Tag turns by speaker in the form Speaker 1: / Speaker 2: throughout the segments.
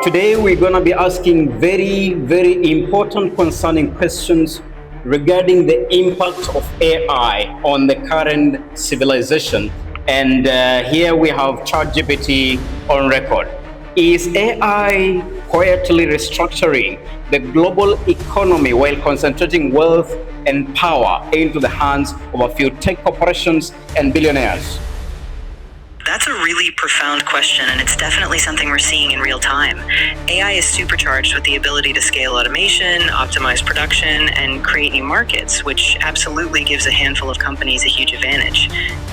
Speaker 1: Today, we're going to be asking very, very important concerning questions regarding the impact of AI on the current civilization. And here we have ChatGPT on record. Is AI quietly restructuring the global economy while concentrating wealth and power into the hands of a few tech corporations and billionaires?
Speaker 2: That's a really profound question, and it's definitely something we're seeing in real time. AI is supercharged with the ability to scale automation, optimize production, and create new markets, which absolutely gives a handful of companies a huge advantage.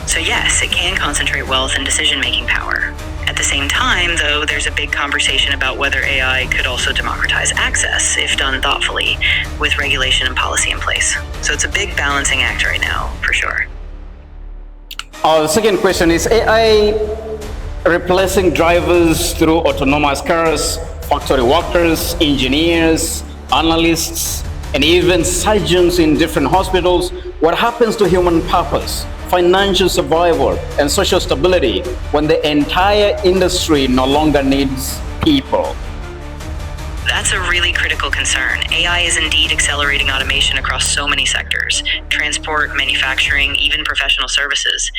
Speaker 2: So yes, it can concentrate wealth and decision-making power. At the same time, though, there's a big conversation about whether AI could also democratize access, if done thoughtfully, with regulation and policy in place. So it's a big balancing act right now, for sure.
Speaker 1: The second question is AI replacing drivers through autonomous cars, factory workers, engineers, analysts, and even surgeons in different hospitals. What happens to human purpose, financial survival, and social stability when the entire industry no longer needs people?
Speaker 2: That's a really critical concern. AI is indeed accelerating automation across so many sectors: transport, manufacturing, even professional services.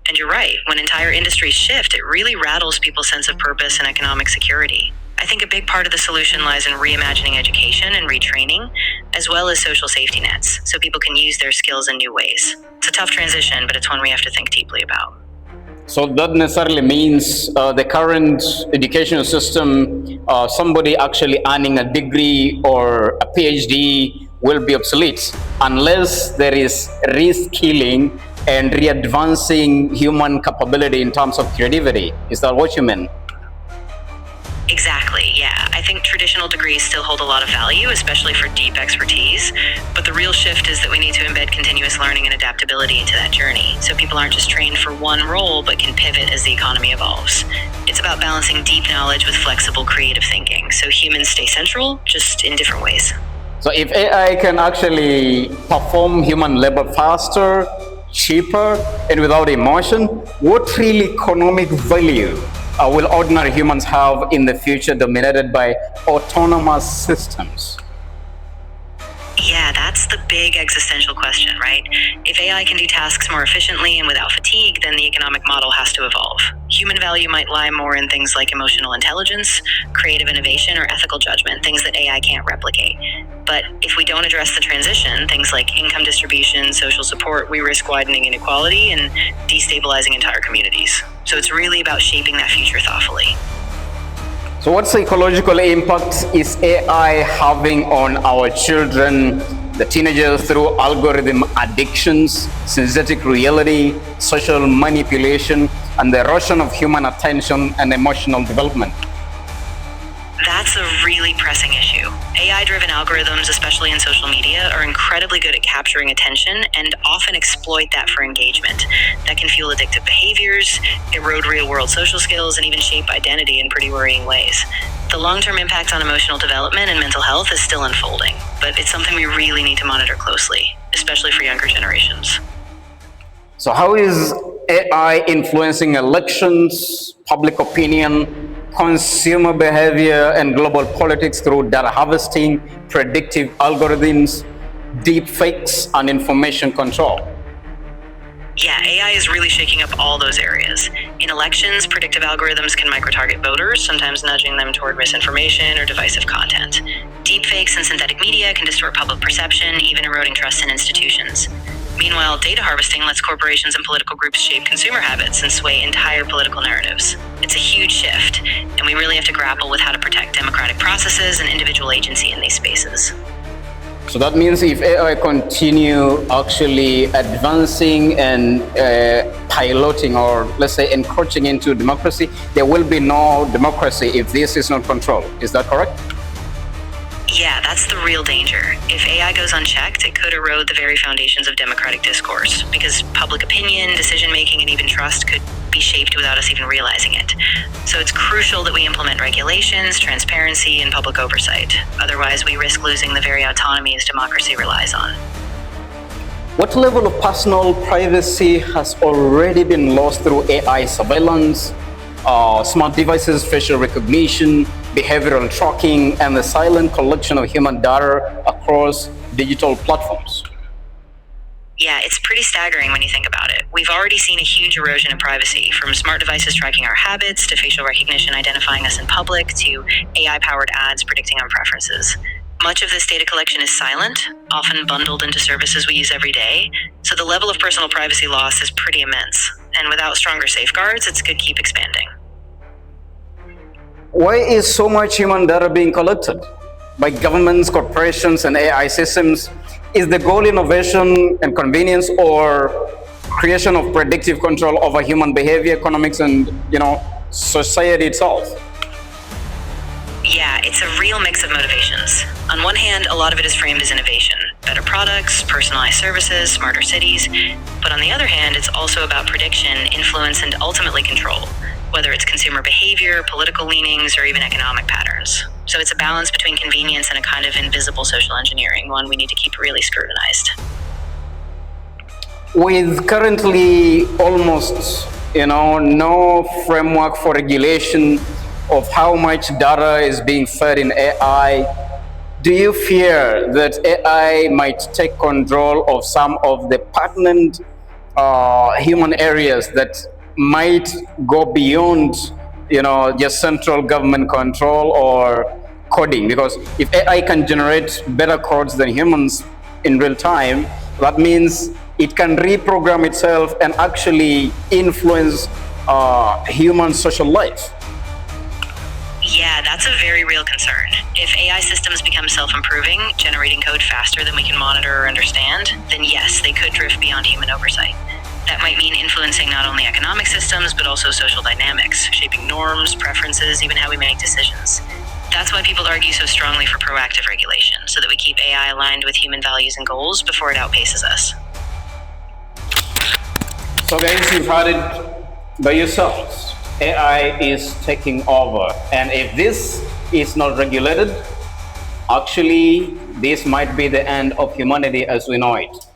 Speaker 2: And you're right, when entire industries shift, it really rattles people's sense of purpose and economic security. I think a big part of the solution lies in reimagining education and retraining, as well as social safety nets, so people can use their skills in new ways. It's a tough transition, but it's one we have to think deeply about.
Speaker 1: So that necessarily means the current educational system, somebody actually earning a degree or a PhD will be obsolete unless there is reskilling and re-advancing human capability in terms of creativity. Is that what you mean?
Speaker 2: Exactly, yeah. I think traditional degrees still hold a lot of value, especially for deep expertise. But the real shift is that we need to embed continuous learning and adaptability into that journey, so people aren't just trained for one role, but can pivot as the economy evolves. It's about balancing deep knowledge with flexible, creative thinking, so humans stay central, just in different ways.
Speaker 1: So if AI can actually perform human labor faster, cheaper, and without emotion, what real economic value will ordinary humans have in the future dominated by autonomous systems?
Speaker 2: Yeah, that's the big existential question, right? If AI can do tasks more efficiently and without fatigue, then the economic model has to evolve. Human value might lie more in things like emotional intelligence, creative innovation, or ethical judgment, things that AI can't replicate. But if we don't address the transition, things like income distribution, social support, we risk widening inequality and destabilizing entire communities. So it's really about shaping that future thoughtfully.
Speaker 1: So what psychological impact is AI having on our children, the teenagers, through algorithm addictions, synthetic reality, social manipulation, and the erosion of human attention and emotional development?
Speaker 2: That's a really pressing issue. AI-driven algorithms, especially in social media, are incredibly good at capturing attention and often exploit that for engagement. That can fuel addictive behaviors, erode real-world social skills, and even shape identity in pretty worrying ways. The long-term impact on emotional development and mental health is still unfolding, but it's something we really need to monitor closely, especially for younger generations.
Speaker 1: So how is AI influencing elections, public opinion, consumer behavior, and global politics through data harvesting, predictive algorithms, deep fakes, and information control?
Speaker 2: Yeah, AI is really shaking up all those areas. In elections, predictive algorithms can micro-target voters, sometimes nudging them toward misinformation or divisive content. Deepfakes and synthetic media can distort public perception, even eroding trust in institutions. Meanwhile, data harvesting lets corporations and political groups shape consumer habits and sway entire political narratives. It's a huge shift, and we really have to grapple with how to protect democratic processes and individual agency in these spaces.
Speaker 1: So that means if AI continue actually advancing and piloting, or let's say encroaching into democracy, there will be no democracy if this is not controlled. Is that correct?
Speaker 2: Yeah, that's the real danger. If AI goes unchecked, it could erode the very foundations of democratic discourse, because public opinion, decision-making, and even trust could be shaped without us even realizing it. So it's crucial that we implement regulations, transparency, and public oversight. Otherwise, we risk losing the very autonomy as democracy relies on.
Speaker 1: What level of personal privacy has already been lost through AI surveillance, smart devices, facial recognition, behavioral tracking, and the silent collection of human data across digital platforms.
Speaker 2: Yeah, it's pretty staggering when you think about it. We've already seen a huge erosion in privacy, from smart devices tracking our habits, to facial recognition identifying us in public, to AI-powered ads predicting our preferences. Much of this data collection is silent, often bundled into services we use every day, so the level of personal privacy loss is pretty immense. And without stronger safeguards, it could keep expanding.
Speaker 1: Why is so much human data being collected by governments, corporations, and AI systems? Is the goal innovation and convenience, or creation of predictive control over human behavior, economics, and society itself?
Speaker 2: Yeah, it's a real mix of motivations. On one hand, a lot of it is framed as innovation, better products, personalized services, smarter cities. But on the other hand, it's also about prediction, influence, and ultimately control, whether it's consumer behavior, political leanings, or even economic patterns. So it's a balance between convenience and a kind of invisible social engineering, one we need to keep really scrutinized.
Speaker 1: With currently almost no framework for regulation of how much data is being fed in AI, do you fear that AI might take control of some of the pertinent human areas that might go beyond just central government control or coding? Because if AI can generate better codes than humans in real time, that means it can reprogram itself and actually influence human social life.
Speaker 2: Yeah, that's a very real concern. If AI systems become self-improving, generating code faster than we can monitor or understand, then yes, they could drift beyond human oversight. That might mean influencing not only economic systems, but also social dynamics, shaping norms, preferences, even how we make decisions. That's why people argue so strongly for proactive regulation, so that we keep AI aligned with human values and goals before it outpaces us.
Speaker 1: So guys, you've heard it by yourselves. AI is taking over. And if this is not regulated, actually, this might be the end of humanity as we know it.